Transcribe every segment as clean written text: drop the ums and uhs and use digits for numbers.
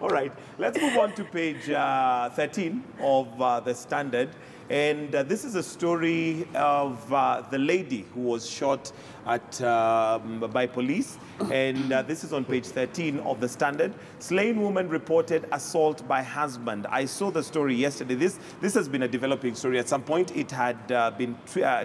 All right, let's move on to page 13 of the Standard. And this is a story of the lady who was shot at, by police. And this is on page 13 of the Standard. Slain woman reported assault by husband. I saw the story yesterday. This has been a developing story. At some point, it had been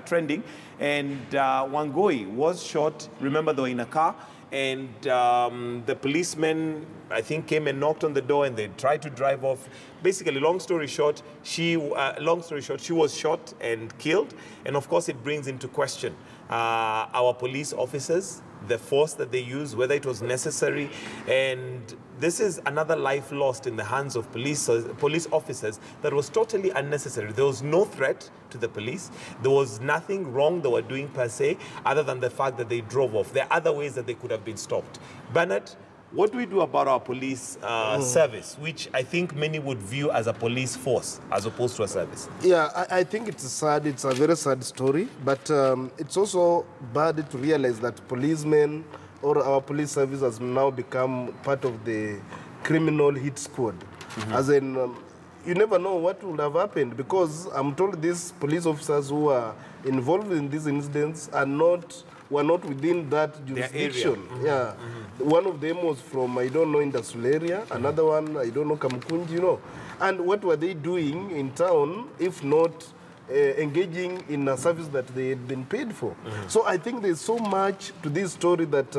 trending. And Wangoi was shot. Remember, they were in a car. And the policemen, I think, came and knocked on the door, and they tried to drive off. Basically, long story short, she was shot and killed. And of course, it brings into question our police officers, the force that they use, whether it was necessary. And this is another life lost in the hands of police officers that was totally unnecessary. There was no threat to the police. There was nothing wrong they were doing per se, other than the fact that they drove off. There are other ways that they could have been stopped. Bernard, what do we do about our police service, which I think many would view as a police force as opposed to a service? Yeah, I think it's a very sad story, but it's also bad to realize that policemen or our police service has now become part of the criminal hit squad. As in, you never know what would have happened, because I'm told these police officers who are involved in these incidents were not within that jurisdiction. Yeah. One of them was from, I don't know, industrial area. Another one, I don't know, Kamkunji, you know. And what were they doing in town, if not engaging in a service that they had been paid for? So I think there's so much to this story that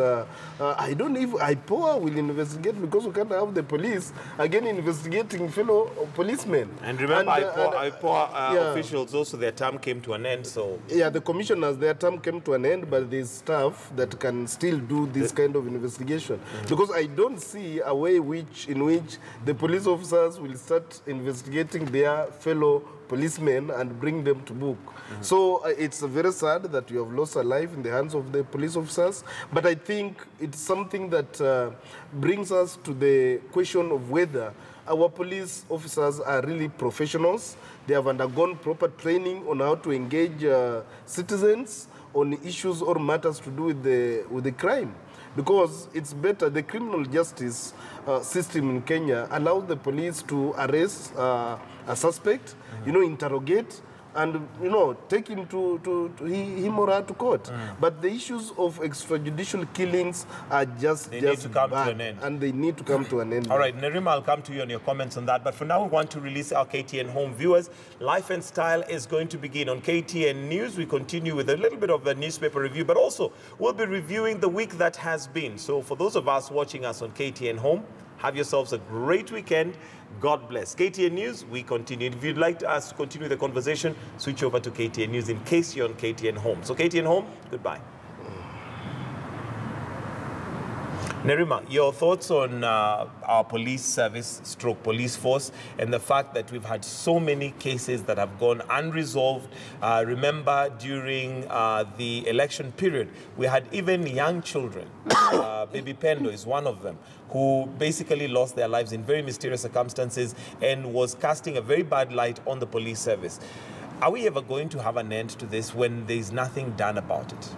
IPOA will investigate, because we can't have the police again investigating fellow policemen. And remember, IPOA officials also, their term came to an end, so... Yeah, the commissioners, their term came to an end, but there's staff that can still do this kind of investigation. Because I don't see a way in which the police officers will start investigating their fellow policemen and bring them to book. So it's very sad that you have lost a life in the hands of the police officers, but I think it's something that brings us to the question of whether our police officers are really professionals. They have undergone proper training on how to engage citizens on issues or matters to do with the crime. Because it's better, the criminal justice system in Kenya allows the police to arrest a suspect, interrogate, and take him him or her to court. But the issues of extrajudicial killings are just need to come to an end, and they need to come to an end. All right, Nerima, I'll come to you on your comments on that. But for now, we want to release our KTN Home viewers. Life and Style is going to begin on KTN News. We continue with a little bit of a newspaper review, but also we'll be reviewing the week that has been. So for those of us watching us on KTN Home, have yourselves a great weekend. God bless. KTN News, we continue. If you'd like us to continue the conversation, switch over to KTN News in case you're on KTN Home. So KTN Home, goodbye. Nerima, your thoughts on our police service / police force and the fact that we've had so many cases that have gone unresolved. Remember, during the election period, we had even young children. Baby Pendo is one of them, who basically lost their lives in very mysterious circumstances and was casting a very bad light on the police service. Are we ever going to have an end to this when there's nothing done about it?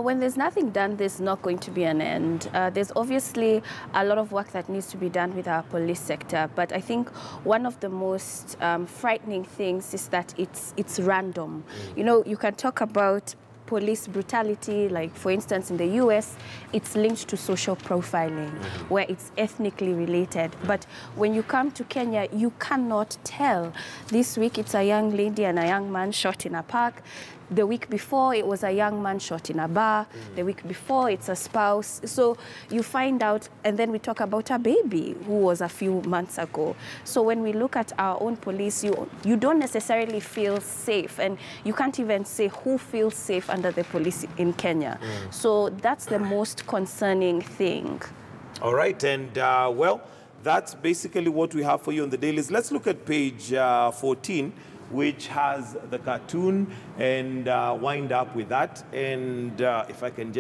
When there's nothing done, there's not going to be an end. There's obviously a lot of work that needs to be done with our police sector, but I think one of the most frightening things is that it's random. You can talk about police brutality, like for instance in the US, it's linked to social profiling, where it's ethnically related. But when you come to Kenya, you cannot tell. This week it's a young lady and a young man shot in a park. The week before, it was a young man shot in a bar. The week before, it's a spouse. So you find out, and then we talk about a baby who was a few months ago. So when we look at our own police, you don't necessarily feel safe, and you can't even say who feels safe under the police in Kenya. So that's the most concerning thing. All right, and well, that's basically what we have for you on the dailies. Let's look at page 14. Which has the cartoon, and wind up with that. And if I can just